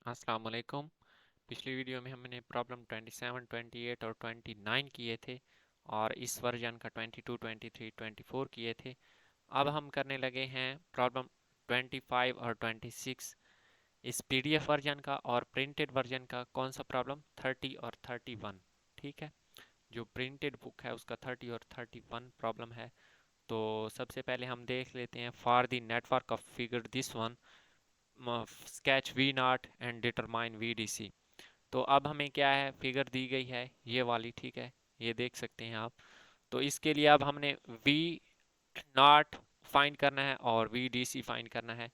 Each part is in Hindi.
अस्सलाम वालेकुम। पिछली वीडियो में हमने प्रॉब्लम 27, 28 और 29 किए थे और इस वर्जन का 22, 23, 24 किए थे। अब हम करने लगे हैं प्रॉब्लम 25 और 26 इस पीडीएफ वर्जन का, और प्रिंटेड वर्जन का कौन सा प्रॉब्लम 30 और 31। ठीक है, जो प्रिंटेड बुक है उसका 30 और 31 प्रॉब्लम है। तो सबसे पहले हम देख लेते हैं for the network of figure this one sketch we not and determine V D C. तो अब हमें क्या है, फिगर दी गई है ये वाली, ठीक है, ये देख सकते हैं आप। तो इसके लिए अब हमने वी नॉट फाइंड करना है और वी डी सी फाइंड करना है।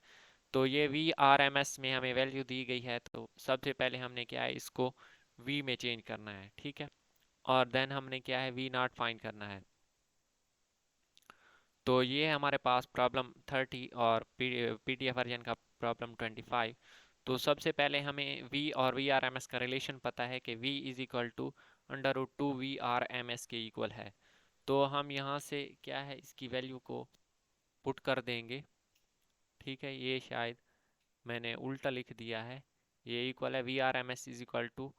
तो ये वी आर एम एस में हमें वैल्यू दी गई है, तो सबसे पहले हमने क्या है, इसको वी में चेंज करना है, ठीक है। और देन हमने क्या है, वी नॉट फाइंड करना है। तो ये है हमारे पास प्रॉब्लम 30 और पीडीएफ वर्जन का प्रॉब्लम 25। तो सबसे पहले हमें v और वी आर एम एस का रिलेशन पता है कि v is equal to √2 V R M S के इक्वल है। तो हम यहाँ से क्या है, इसकी वैल्यू को पुट कर देंगे, ठीक है। ये शायद मैंने उल्टा लिख दिया है, ये इक्वल है V R M S is equal to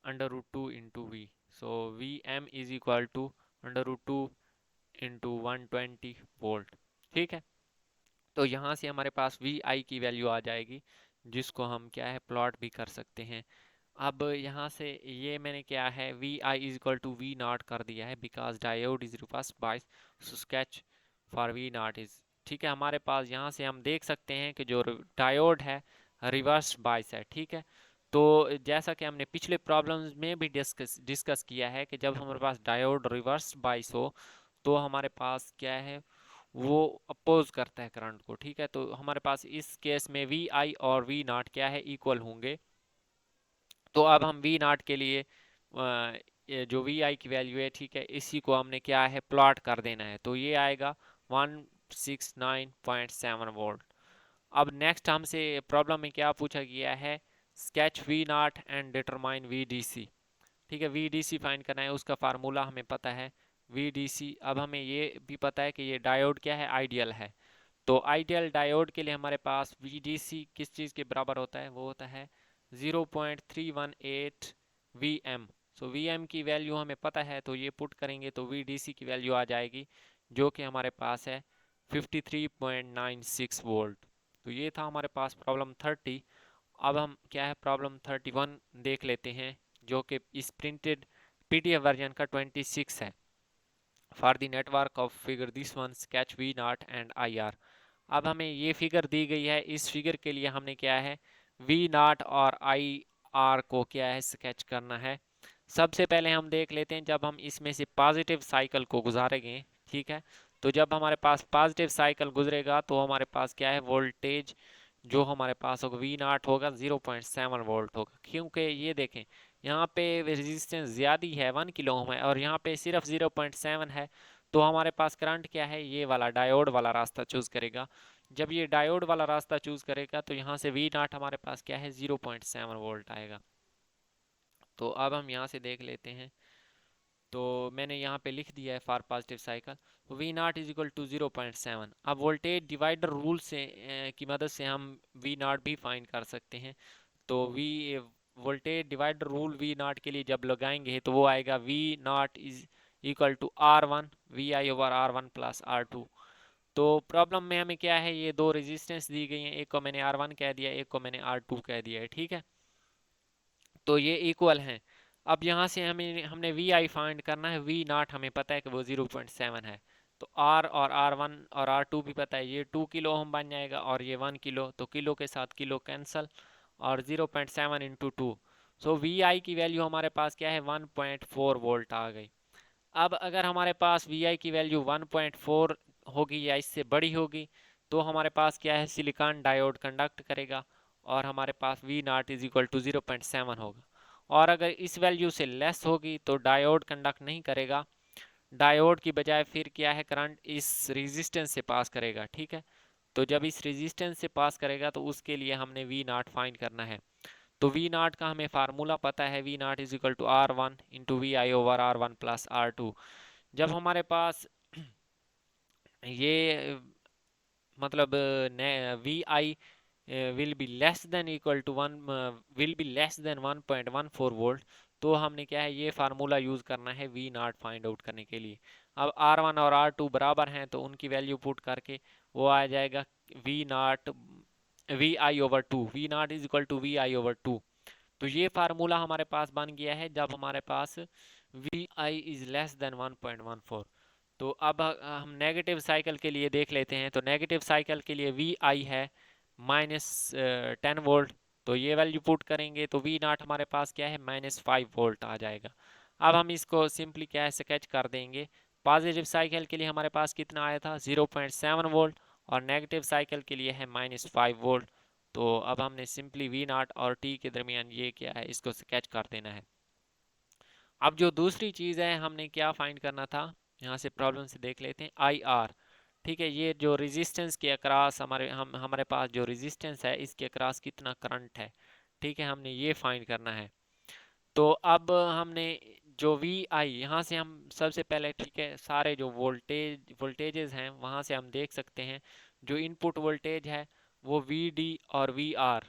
√2 into V. So V M is equal to √2 into 120 volt, ठीक है। तो यहाँ से हमारे पास वी आई की वैल्यू आ जाएगी, जिसको हम क्या है, प्लॉट भी कर सकते हैं। अब यहाँ से ये मैंने क्या है, V I is equal to V naught कर दिया है, because diode is reverse bias, so sketch for V not is, ठीक है। हमारे पास यहाँ से हम देख सकते हैं कि जो डायोड है रिवर्स बायस है, ठीक है। तो जैसा कि हमने पिछले प्रॉब्लम्स में भी डिस्कस किया है कि जब हमारे पास डायोड रिवर्स बायस हो तो हमारे पास क्या है, वो अपोज करता है करंट को, ठीक है। तो हमारे पास इस केस में वी आई और वी नॉट क्या है, इक्वल होंगे। तो अब हम वी नॉट के लिए ये जो वी आई की वैल्यू है, ठीक है, इसी को हमने क्या है, प्लॉट कर देना है। तो ये आएगा 169.7 वोल्ट। अब नेक्स्ट हमसे प्रॉब्लम में क्या पूछा गया है, sketch we not and determine V D C, ठीक है। वी डी सी फाइंड करना है, उसका फार्मूला हमें पता है वी डी सी। अब हमें ये भी पता है कि ये डायोड क्या है, आइडियल है। तो आइडियल डायोड के लिए हमारे पास वी डी सी किस चीज़ के बराबर होता है, वो होता है 0.318 V M. So V M की वैल्यू हमें पता है, तो ये पुट करेंगे तो वी डी सी की वैल्यू आ जाएगी, जो कि हमारे पास है 53.96 वोल्ट। तो ये था हमारे पास प्रॉब्लम 30। अब हम क्या है, प्रॉब्लम 31 देख लेते हैं, जो कि इस प्रिंटेड पीडीएफ वर्जन का 26 है। For the network of figure this one sketch we not and I R. अब हमें ये फिगर दी गई है, इस फिगर के लिए हमने क्या है, वी नॉट और आई आर को क्या है, स्केच करना है। सबसे पहले हम देख लेते हैं, जब हम इसमें से पॉजिटिव साइकिल को गुजारेंगे, ठीक है। तो जब हमारे पास पॉजिटिव साइकिल गुजरेगा तो हमारे पास क्या है, वोल्टेज जो हमारे पास होगा वी नॉट होगा 0.7 वोल्ट होगा, क्योंकि ये देखें यहाँ पे रेजिस्टेंस ज़्यादा है, 1 किलो ओम है, और यहाँ पे सिर्फ 0.7 है। तो हमारे पास करंट क्या है, ये वाला डायोड वाला रास्ता चूज करेगा। जब ये डायोड वाला रास्ता चूज करेगा तो यहाँ से वी नॉट हमारे पास क्या है, 0.7 वोल्ट आएगा। तो अब हम यहाँ से देख लेते हैं, तो मैंने यहाँ पे लिख दिया है फॉर पॉजिटिव साइकिल, तो V not is equal to 0.7। अब वोल्टेज डिवाइडर रूल से की मदद से हम वी नॉट भी फाइंड कर सकते हैं। तो V voltage divider rule V naught के लिए जब लगाएंगे तो वो आएगा V not is equal to R1 V I over R1 plus R2। तो प्रॉब्लम में हमें क्या है, ये दो रेजिस्टेंस दी गई हैं, एक को मैंने R1 कह दिया, एक को मैंने R2 कह दिया है, ठीक है। तो ये इक्वल हैं। अब यहाँ से हमने वी आई फाइंड करना है, वी नॉट हमें पता है कि वो 0.7 है। तो आर और R1 और R2 भी पता है, ये 2 किलो ओम बन जाएगा और ये 1 किलो, तो किलो के साथ किलो कैंसल, और 0.7 इंटू 2। सो वी आई की वैल्यू हमारे पास क्या है, 1.4 वोल्ट आ गई। अब अगर हमारे पास वी आई की वैल्यू 1.4 होगी या इससे बड़ी होगी, तो हमारे पास क्या है, सिलिकॉन डायोड कंडक्ट करेगा, और हमारे पास V not is equal to 0.7 होगा। और अगर इस वैल्यू से लेस होगी तो डायोड कंडक्ट नहीं करेगा, डायोड की बजाय फिर क्या है, करंट इस रेजिस्टेंस से पास करेगा, ठीक है। तो जब इस रेजिस्टेंस से पास करेगा तो उसके लिए हमने वी नॉट फाइंड करना है। तो वी नॉट का हमें फार्मूला पता है, V not is equal to R1 into V I over R1 plus R2। जब हमारे पास ये मतलब V I will be less than equal to 1.14 volt, तो हमने क्या है ये फार्मूला यूज करना है वी नॉट फाइंड आउट करने के लिए। अब R1 और R2 बराबर हैं तो उनकी वैल्यू पुट करके वो आ जाएगा V naught V I over two, V not is equal to V I over two. तो ये फार्मूला हमारे पास बन गया है जब हमारे पास V I is less than 1.14। तो अब हम नेगेटिव साइकिल के लिए देख लेते हैं। तो नेगेटिव साइकिल के लिए वी आई है -10 वोल्ट, तो ये वैल्यू पुट करेंगे तो वी नॉट हमारे पास क्या है -5 वोल्ट आ जाएगा। अब हम इसको सिंपली क्या है स्केच कर देंगे। पॉजिटिव साइकिल के लिए हमारे पास कितना आया था 0.7 वोल्ट, और नेगेटिव साइकिल के लिए है -5 वोल्ट। तो अब हमने सिंपली वी नॉट और टी के दरमियान ये क्या है इसको स्केच कर देना है। अब जो दूसरी चीज़ है हमने क्या फाइंड करना था, यहाँ से प्रॉब्लम से देख लेते हैं आई आर। ठीक है, ये जो रेजिस्टेंस के अक्रॉस हमारे पास जो रेजिस्टेंस है इसके अक्रॉस कितना करंट है, ठीक है, हमने ये फाइंड करना है। तो अब हमने जो वी आई यहाँ से हम सबसे पहले ठीक है सारे जो वोल्टेजेस हैं वहाँ से हम देख सकते हैं। जो इनपुट वोल्टेज है वो वी डी और वी आर,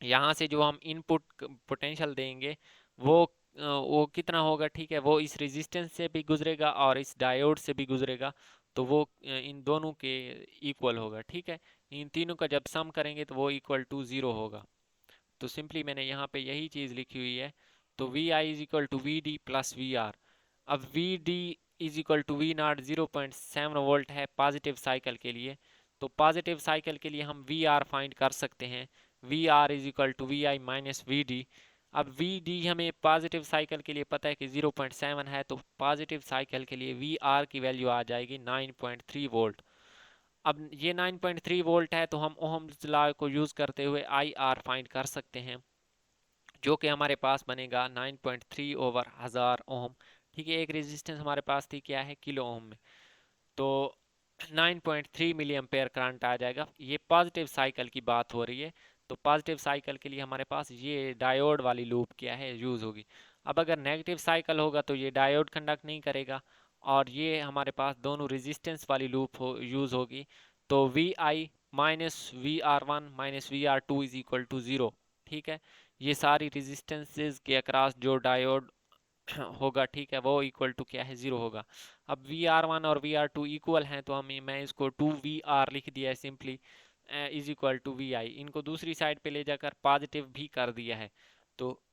यहाँ से जो हम इनपुट पोटेंशियल देंगे वो कितना होगा, ठीक है, वो इस रेजिस्टेंस से भी गुजरेगा और इस डायोड से भी गुजरेगा, तो वो इन दोनों के इक्वल होगा। ठीक है, इन तीनों का जब सम करेंगे तो वो इक्वल टू 0 होगा। तो सिंपली मैंने यहाँ पे यही चीज़ लिखी हुई है। तो V I is equal to V D plus V R. अब V D is equal to V not 0.7 volt है पॉजिटिव साइकिल के लिए। तो पॉजिटिव साइकिल के लिए हम वी आर फाइंड कर सकते हैं। V R is equal to V I minus V D. अब वी डी हमें पॉजिटिव साइकिल के लिए पता है कि 0.7 है, तो पॉजिटिव साइकिल के लिए वी आर की वैल्यू आ जाएगी 9.3 वोल्ट। अब ये 9.3 वोल्ट है तो हम ओहम्स लॉ को यूज़ करते हुए आई आर फाइंड कर सकते हैं, जो कि हमारे पास बनेगा 9.3 ओवर 1000 ओम। ठीक है, एक रेजिस्टेंस हमारे पास थी क्या है किलो ओम में, तो 9.3 मिली एम्पेयर करंट आ जाएगा। ये पॉजिटिव साइकिल की बात हो रही है। तो पॉजिटिव साइकिल के लिए हमारे पास ये डायोड वाली लूप क्या है यूज़ होगी। अब अगर नेगेटिव साइकिल होगा तो ये डायोड कंडक्ट नहीं करेगा और ये हमारे पास दोनों रेजिस्टेंस वाली लूप यूज़ होगी। तो V I minus V R one minus V R two is equal to zero. ठीक है, ये सारी रेजिस्टेंसेस के अक्रॉस जो डायोड होगा, ठीक है, वो इक्वल टू क्या है 0 होगा। अब वी आर वन और वी आर टू इक्वल हैं तो मैं इसको 2 VR लिख दिया है simply is equal to V I. इनको दूसरी साइड पे ले जाकर पॉजिटिव भी कर दिया है। तो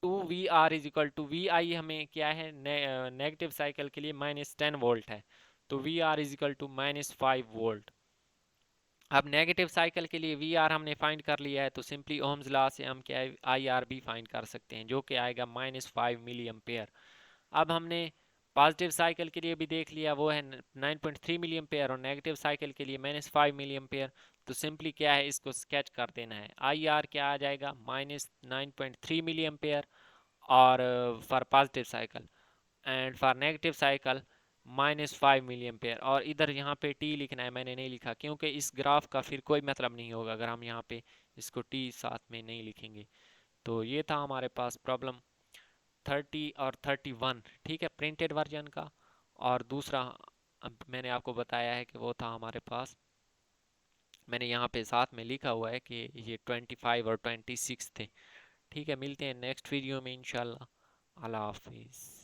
2 VR is equal to V I हमें क्या है नेगेटिव साइकिल के लिए -10 वोल्ट है, तो V R is equal to -5 volt. अब नेगेटिव साइकिल के लिए वी आर हमने फाइंड कर लिया है, तो सिंपली ओम्स लॉ से हम क्या आई आर भी फाइंड कर सकते हैं, जो कि आएगा -5 मिली एम्पेयर। अब हमने पॉजिटिव साइकिल के लिए भी देख लिया, वो है 9.3 मिली एम्पेयर, और नेगेटिव साइकिल के लिए -5 मिली एम्पेयर। तो सिंपली क्या है इसको स्केच कर देना है। आई आर क्या आ जाएगा -9.3 मिली एम्पेयर और for positive cycle, and for negative cycle -5 milli ampere. और इधर यहाँ पे टी लिखना है, मैंने नहीं लिखा क्योंकि इस ग्राफ का फिर कोई मतलब नहीं होगा अगर हम यहाँ पे इसको टी साथ में नहीं लिखेंगे। तो ये था हमारे पास प्रॉब्लम 30 और 31, ठीक है, प्रिंटेड वर्जन का। और दूसरा अब मैंने आपको बताया है कि वो था हमारे पास, मैंने यहाँ पे साथ में लिखा हुआ है कि ये 25 और 26 थे। ठीक है, मिलते हैं नेक्स्ट वीडियो में इंशाल्लाह। अल्लाह हाफिज़।